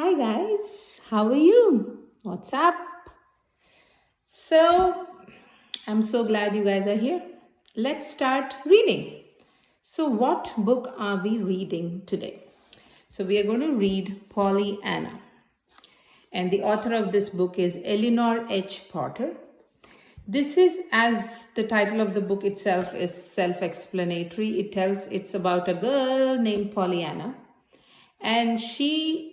Hi guys, how are you? What's up? So, I'm so glad you guys are here. Let's start reading. So, what book are we reading today? So, we are going to read Pollyanna. And the author of this book is Eleanor H. Potter. This is, as the title of the book itself is self-explanatory. It's about a girl named Pollyanna, and she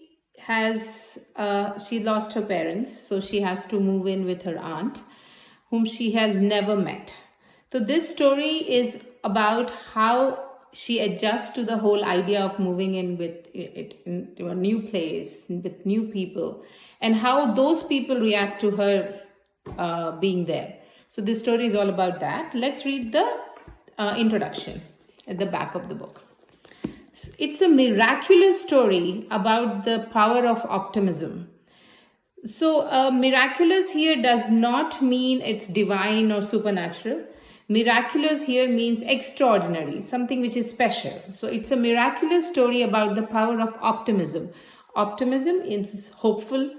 lost her parents, so she has to move in with her aunt, whom she has never met. So this story is about how she adjusts to the whole idea of moving in with it into a new place with new people, and how those people react to her being there. So this story is all about that. Let's read the introduction at the back of the book. It's a miraculous story about the power of optimism. So, miraculous here does not mean it's divine or supernatural. Miraculous here means extraordinary, something which is special. So, it's a miraculous story about the power of optimism. Optimism is hopeful.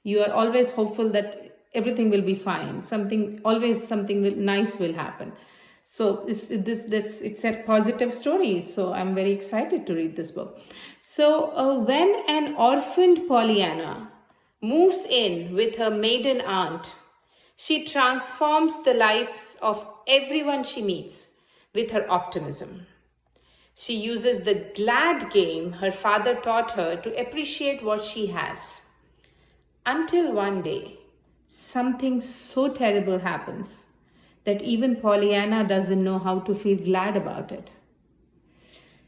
You are always hopeful that everything will be fine. Nice will happen. So it's a positive story. So I'm very excited to read this book. So when an orphaned Pollyanna moves in with her maiden aunt, she transforms the lives of everyone she meets with her optimism. She uses the glad game her father taught her to appreciate what she has. Until one day, something so terrible happens that even Pollyanna doesn't know how to feel glad about it.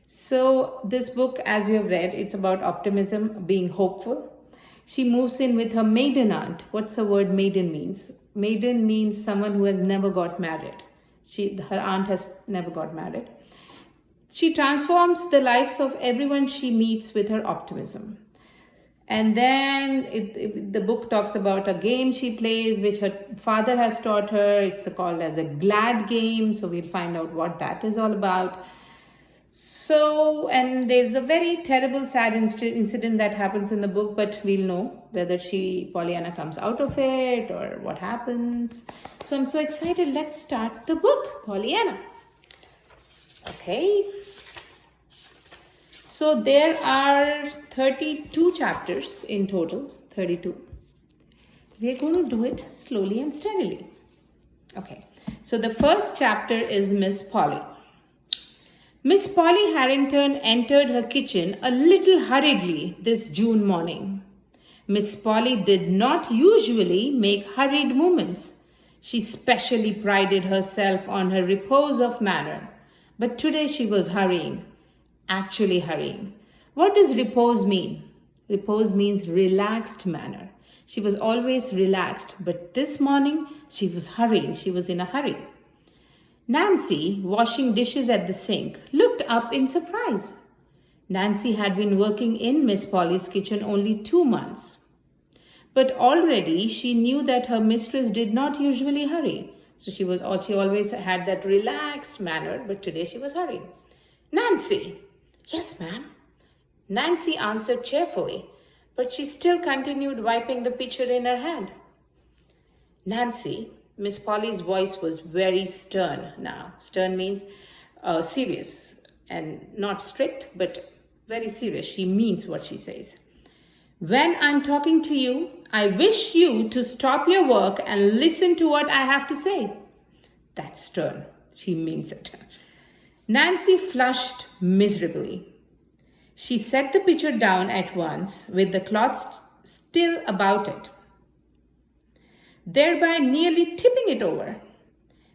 So this book, as you have read, it's about optimism, being hopeful. She moves in with her maiden aunt. What's the word maiden means? Maiden means someone who has never got married. Her aunt has never got married. She transforms the lives of everyone she meets with her optimism. And then the book talks about a game she plays, which her father has taught her. It's called as a glad game. So we'll find out what that is all about. So, and there's a very terrible, sad incident that happens in the book, but we'll know whether Pollyanna comes out of it or what happens. So I'm so excited. Let's start the book, Pollyanna. Okay. So there are 32 chapters in total, 32. We're going to do it slowly and steadily. Okay, so the first chapter is Miss Polly. Miss Polly Harrington entered her kitchen a little hurriedly this June morning. Miss Polly did not usually make hurried movements. She specially prided herself on her repose of manner, but today she was hurrying. Actually hurrying. What does repose mean? Repose means relaxed manner. She was always relaxed, but this morning she was hurrying. She was in a hurry. Nancy, washing dishes at the sink, looked up in surprise. Nancy had been working in Miss Polly's kitchen only 2 months. But already she knew that her mistress did not usually hurry. So she always had that relaxed manner, but today she was hurrying. Nancy. Yes, ma'am. Nancy answered cheerfully, but she still continued wiping the pitcher in her hand. Nancy, Miss Polly's voice was very stern now. Stern means serious and not strict, but very serious. She means what she says. When I'm talking to you, I wish you to stop your work and listen to what I have to say. That's stern. She means it. Nancy flushed miserably. She set the pitcher down at once with the cloth still about it, thereby nearly tipping it over,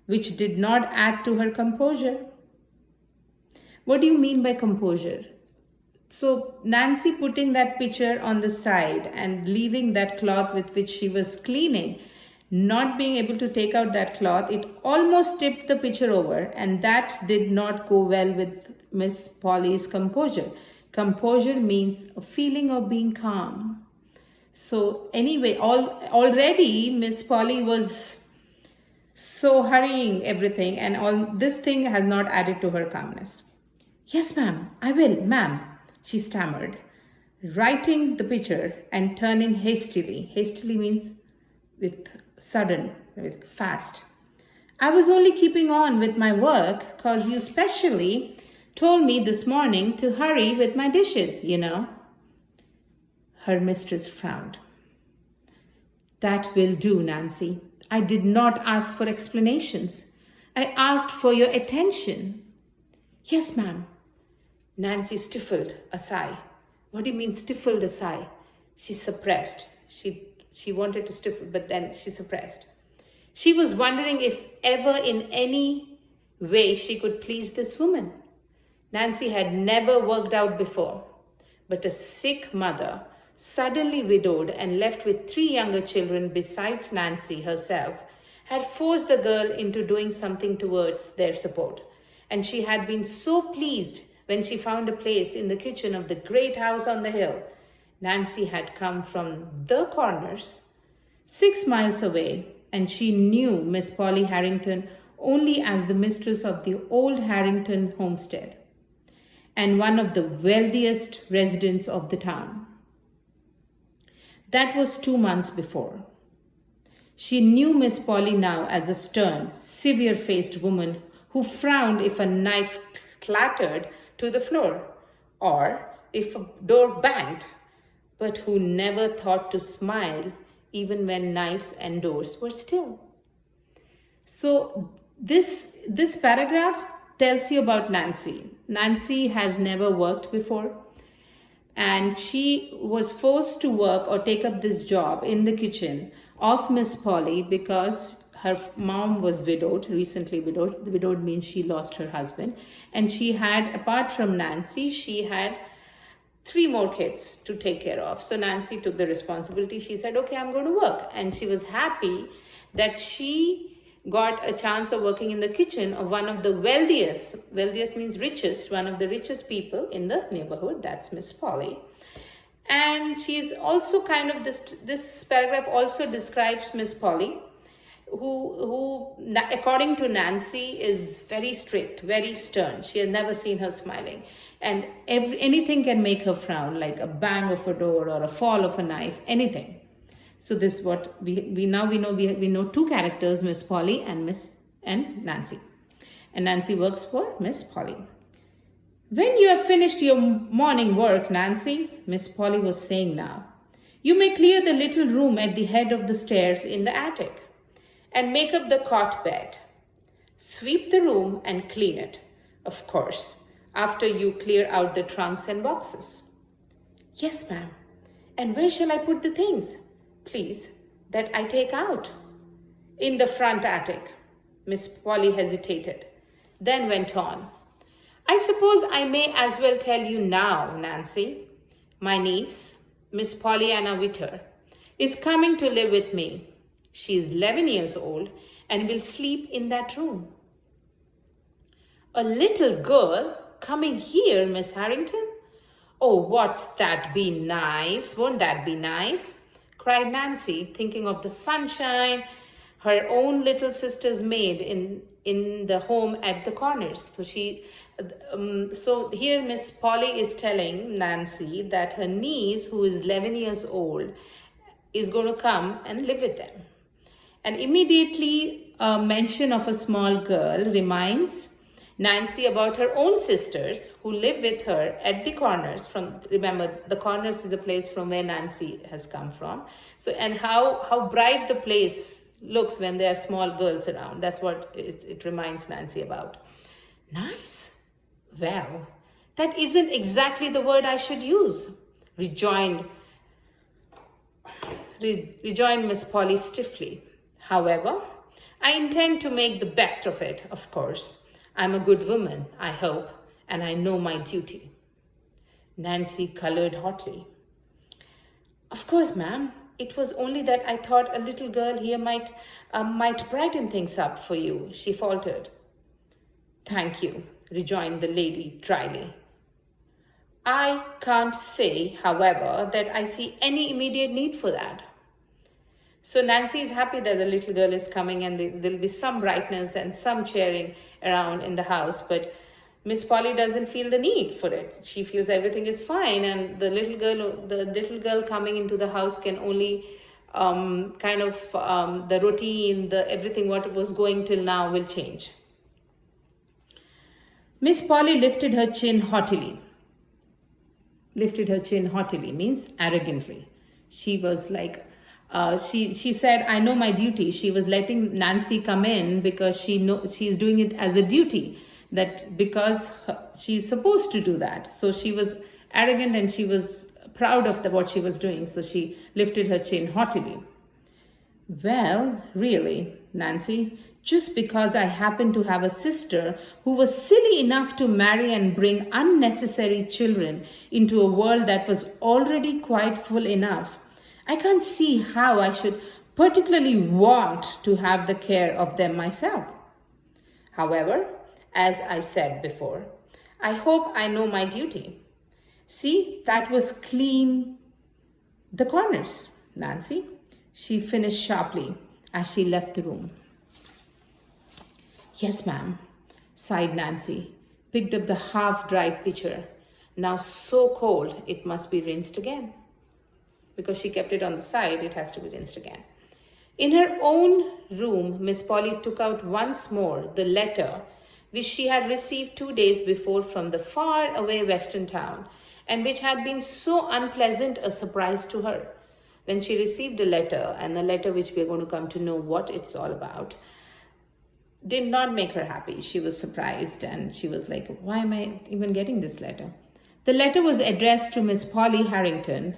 which did not add to her composure. What do you mean by composure? So Nancy putting that pitcher on the side and leaving that cloth with which she was cleaning, not being able to take out that cloth, it almost tipped the pitcher over, and that did not go well with Miss Polly's composure. Composure means a feeling of being calm. So anyway, already Miss Polly was so hurrying everything, and all this thing has not added to her calmness. Yes, ma'am, I will, ma'am, she stammered, writing the picture and turning hastily. Hastily means with sudden, with fast. I was only keeping on with my work because you specially told me this morning to hurry with my dishes, you know. Her mistress frowned. That will do, Nancy. I did not ask for explanations. I asked for your attention. Yes, ma'am. Nancy stifled a sigh. What do you mean stifled a sigh? She suppressed. She wanted to stifle, but then she suppressed. She was wondering if ever in any way she could please this woman. Nancy had never worked out before, but a sick mother, suddenly widowed and left with 3 younger children besides Nancy herself, had forced the girl into doing something towards their support. And she had been so pleased when she found a place in the kitchen of the great house on the hill. Nancy had come from the Corners, 6 miles away, and she knew Miss Polly Harrington only as the mistress of the old Harrington homestead and one of the wealthiest residents of the town. That was 2 months before. She knew Miss Polly now as a stern, severe-faced woman who frowned if a knife clattered to the floor or if a door banged, but who never thought to smile even when knives and doors were still. So this paragraph tells you about Nancy. Nancy has never worked before, and she was forced to work or take up this job in the kitchen of Miss Polly because her mom was widowed, recently widowed. Widowed means she lost her husband. And she had, apart from Nancy, she had 3 more kids to take care of. So Nancy took the responsibility. She said, okay, I'm going to work. And she was happy that she got a chance of working in the kitchen of one of the wealthiest means richest, one of the richest people in the neighborhood. That's Miss Polly. And she's also kind of, this paragraph also describes Miss Polly, who according to Nancy is very strict, very stern. She has never seen her smiling. And anything can make her frown, like a bang of a door or a fall of a knife, anything. So this is what we know 2 characters, Miss Polly and Nancy. And Nancy works for Miss Polly. When you have finished your morning work, Nancy, Miss Polly was saying now, you may clear the little room at the head of the stairs in the attic and make up the cot bed. Sweep the room and clean it, of course, after you clear out the trunks and boxes. Yes, ma'am. And where shall I put the things, please, that I take out? In the front attic. Miss Polly hesitated, then went on. I suppose I may as well tell you now, Nancy. My niece, Miss Pollyanna Witter, is coming to live with me. She is 11 years old and will sleep in that room. A little girl coming here, Miss Harrington? Oh, what's that be nice? Won't that be nice? Cried Nancy, thinking of the sunshine her own little sister's maid in the home at the Corners. So here Miss Polly is telling Nancy that her niece, who is 11 years old, is going to come and live with them. And immediately a mention of a small girl reminds Nancy about her own sisters who live with her at the Corners. Remember, the Corners is the place from where Nancy has come from. So, and how bright the place looks when there are small girls around. That's what it reminds Nancy about. Nice. Well, that isn't exactly the word I should use, rejoined Miss Polly stiffly. However, I intend to make the best of it, of course. I'm a good woman, I hope, and I know my duty. Nancy colored hotly. Of course, ma'am. It was only that I thought a little girl here might brighten things up for you, she faltered. Thank you, rejoined the lady dryly. I can't say, however, that I see any immediate need for that. So Nancy is happy that the little girl is coming and there'll be some brightness and some cheering around in the house, but Miss Polly doesn't feel the need for it. She feels everything is fine, and the little girl coming into the house can only the routine, the everything what was going till now will change. Miss Polly lifted her chin haughtily. Lifted her chin haughtily means arrogantly. She was like, she said, "I know my duty." She was letting Nancy come in because she's doing it as a duty, that because she's supposed to do that. So she was arrogant and she was proud of what she was doing. So she lifted her chin haughtily. "Well, really, Nancy, just because I happen to have a sister who was silly enough to marry and bring unnecessary children into a world that was already quite full enough, I can't see how I should particularly want to have the care of them myself. However, as I said before, I hope I know my duty. See, that was clean the corners, Nancy," she finished sharply as she left the room. "Yes, ma'am," sighed Nancy, picked up the half-dried pitcher, now so cold it must be rinsed again. Because she kept it on the side, it has to be rinsed again. In her own room, Miss Polly took out once more the letter which she had received 2 days before from the far-away western town, and which had been so unpleasant a surprise to her. When she received a letter, and the letter which we are going to come to know what it's all about, did not make her happy. She was surprised and she was like, "Why am I even getting this letter?" The letter was addressed to Miss Polly Harrington,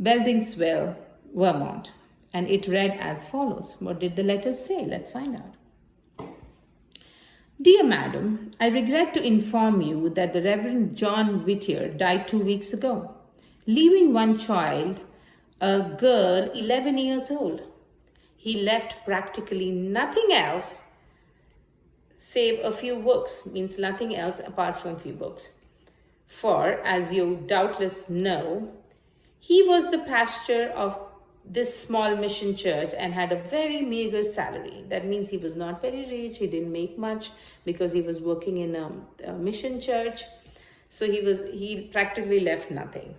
Beldingsville, Vermont, and it read as follows. What did the letter say? Let's find out. "Dear Madam, I regret to inform you that the Reverend John Whittier died 2 weeks ago, leaving one child, a girl 11 years old. He left practically nothing else save a few books," means nothing else apart from few books. "For, as you doubtless know, he was the pastor of this small mission church and had a very meager salary." That means he was not very rich. He didn't make much because he was working in a mission church. So he practically left nothing.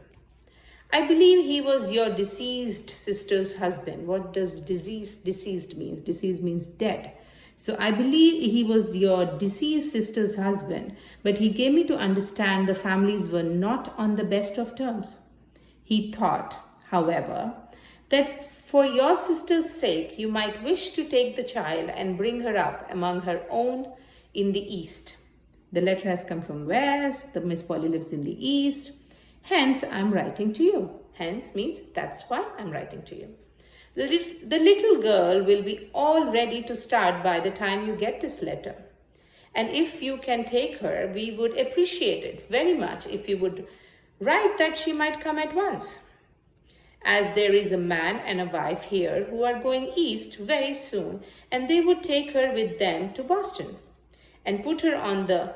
"I believe he was your deceased sister's husband." What does deceased means? Deceased means dead. So I believe he was your deceased sister's husband, but he gave me to understand the families were not on the best of terms. He thought, however, that for your sister's sake, you might wish to take the child and bring her up among her own in the East. The letter has come from West. The Miss Polly lives in the East. Hence, I'm writing to you. Hence means that's why I'm writing to you. The little girl will be all ready to start by the time you get this letter. And if you can take her, we would appreciate it very much if you would write that she might come at once, as there is a man and a wife here who are going east very soon, and they would take her with them to Boston and put her on the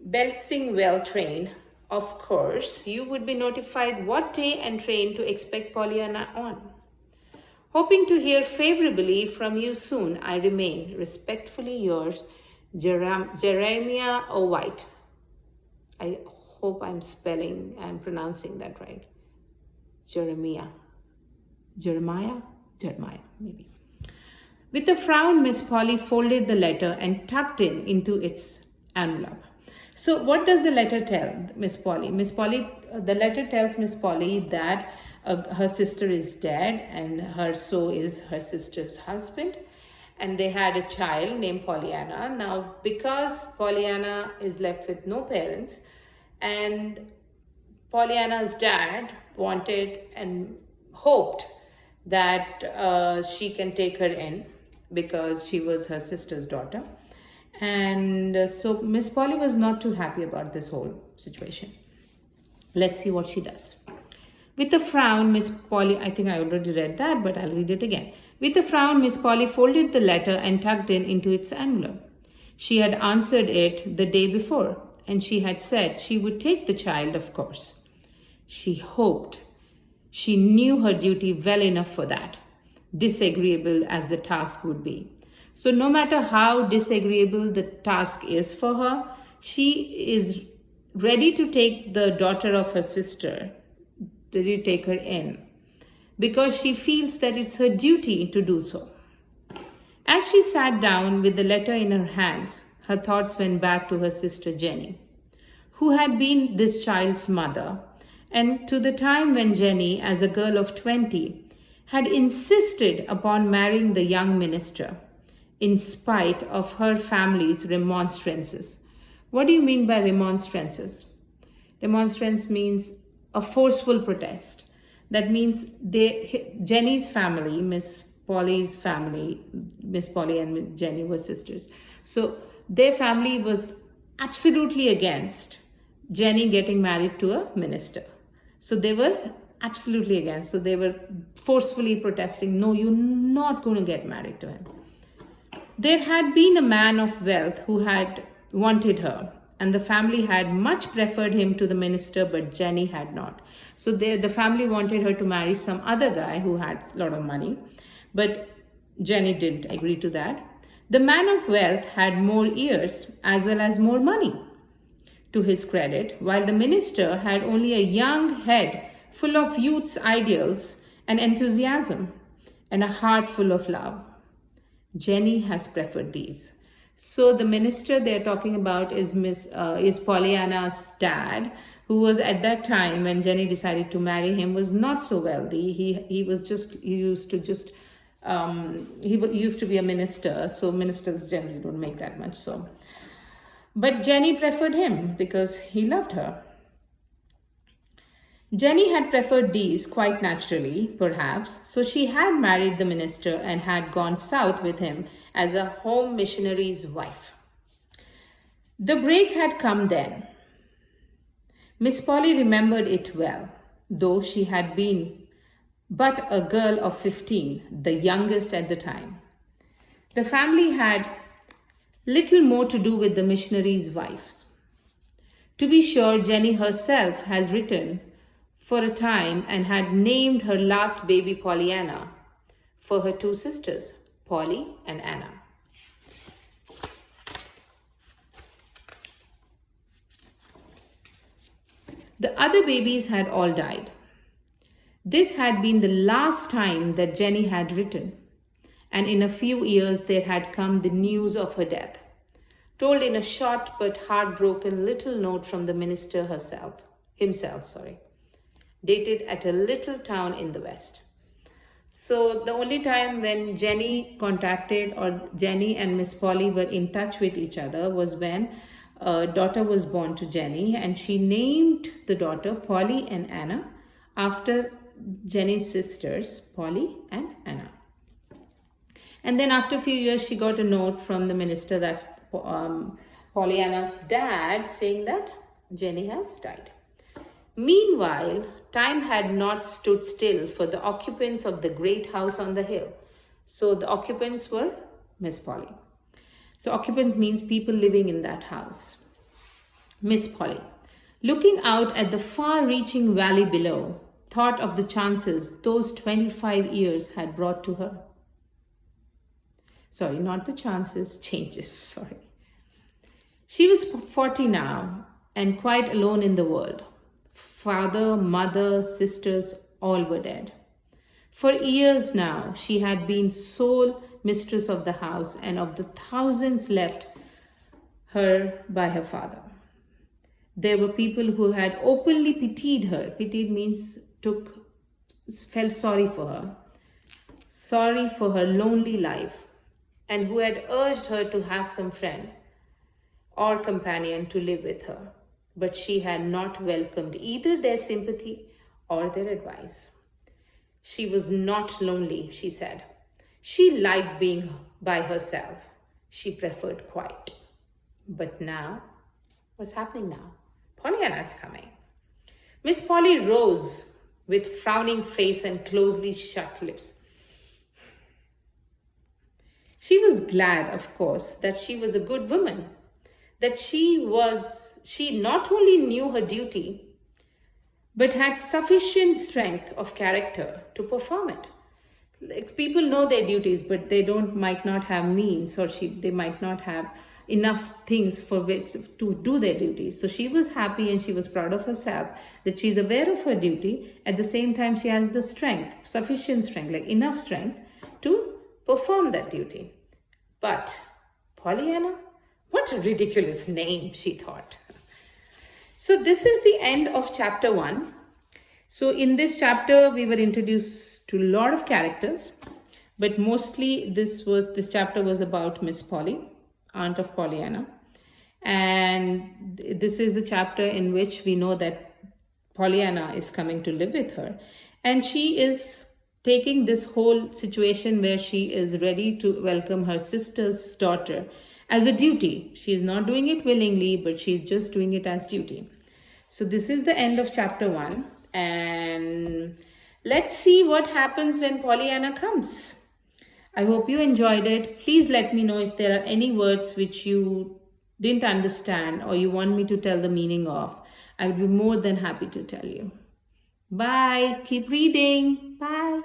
Beltsingwell train. Of course, you would be notified what day and train to expect Pollyanna on. Hoping to hear favorably from you soon, I remain respectfully yours, Jeremiah O. White. I hope I'm pronouncing that right. Jeremiah, maybe. With a frown, Miss Polly folded the letter and tucked it into its envelope. So what does the letter tell Miss Polly? The letter tells Miss Polly that her sister is dead, and so is her sister's husband. And they had a child named Pollyanna. Now, because Pollyanna is left with no parents, and Pollyanna's dad wanted and hoped that she can take her in because she was her sister's daughter. And so Miss Polly was not too happy about this whole situation. Let's see what she does. With a frown, Miss Polly, I think I already read that, but I'll read it again. With a frown, Miss Polly folded the letter and tucked it into its envelope. She had answered it the day before, and she had said she would take the child, of course. She hoped she knew her duty well enough for that, disagreeable as the task would be. So no matter how disagreeable the task is for her, She is ready to take the daughter of her sister, ready to take her in, because she feels that it's her duty to do so. As she sat down with the letter in her hands, her thoughts went back to her sister Jenny, who had been this child's mother, and to the time when Jenny, as a girl of 20, had insisted upon marrying the young minister, in spite of her family's remonstrances. What do you mean by remonstrances? Remonstrance means a forceful protest. That means Jenny's family, Miss Polly's family, Miss Polly and Jenny were sisters. So their family was absolutely against Jenny getting married to a minister. So they were absolutely against. So they were forcefully protesting, no, you're not going to get married to him. There had been a man of wealth who had wanted her, and the family had much preferred him to the minister, but Jenny had not. So the family wanted her to marry some other guy who had a lot of money, but Jenny didn't agree to that. The man of wealth had more years as well as more money to his credit, while the minister had only a young head full of youth's ideals and enthusiasm and a heart full of love. Jenny has preferred these. So the minister they're talking about is Pollyanna's dad, who was at that time when Jenny decided to marry him was not so wealthy. He used to be a minister, so ministers generally don't make that much. So, but Jenny preferred him because he loved her. Jenny had preferred these quite naturally, perhaps, so she had married the minister and had gone south with him as a home missionary's wife. The break had come then. Miss Polly remembered it well, though she had been but a girl of 15, the youngest at the time. The family had little more to do with the missionary's wives. To be sure, Jenny herself has written for a time and had named her last baby Pollyanna for her two sisters, Polly and Anna. The other babies had all died. This had been the last time that Jenny had written, and in a few years there had come the news of her death, told in a short but heartbroken little note from the minister himself, dated at a little town in the west. So the only time when Jenny and Miss Polly were in touch with each other was when a daughter was born to Jenny, and she named the daughter Polly and Anna after Jenny's sisters, Polly and Anna. And then after a few years, she got a note from the minister, that's Pollyanna's dad, saying that Jenny has died. Meanwhile, time had not stood still for the occupants of the great house on the hill. So the occupants were Miss Polly. So occupants means people living in that house. Miss Polly, looking out at the far-reaching valley below, thought of the chances those 25 years had brought to her. Sorry, not the chances, changes, sorry. She was 40 now and quite alone in the world. Father, mother, sisters, all were dead. For years now, she had been sole mistress of the house and of the thousands left her by her father. There were people who had openly pitied her. Pitied means felt sorry for her lonely life, and who had urged her to have some friend or companion to live with her. But she had not welcomed either their sympathy or their advice. She was not lonely, she said. She liked being by herself. She preferred quiet. But now, what's happening now? Pollyanna's coming. Miss Polly rose with frowning face and closely shut lips. She was glad, of course, that she was a good woman, that she not only knew her duty, but had sufficient strength of character to perform it. Like, people know their duties, but they might not have means, or they might not have enough things for which to do their duty. So she was happy and she was proud of herself that she's aware of her duty. At the same time, she has the strength, sufficient strength, like enough strength to perform that duty. But Pollyanna, what a ridiculous name, she thought. So this is the end of chapter 1. So in this chapter, we were introduced to a lot of characters, but mostly this chapter was about Miss Polly, aunt of Pollyanna. And this is the chapter in which we know that Pollyanna is coming to live with her. And she is taking this whole situation where she is ready to welcome her sister's daughter as a duty. She is not doing it willingly, but she's just doing it as duty. So this is the end of chapter 1. And let's see what happens when Pollyanna comes. I hope you enjoyed it. Please let me know if there are any words which you didn't understand or you want me to tell the meaning of. I would be more than happy to tell you. Bye. Keep reading. Bye.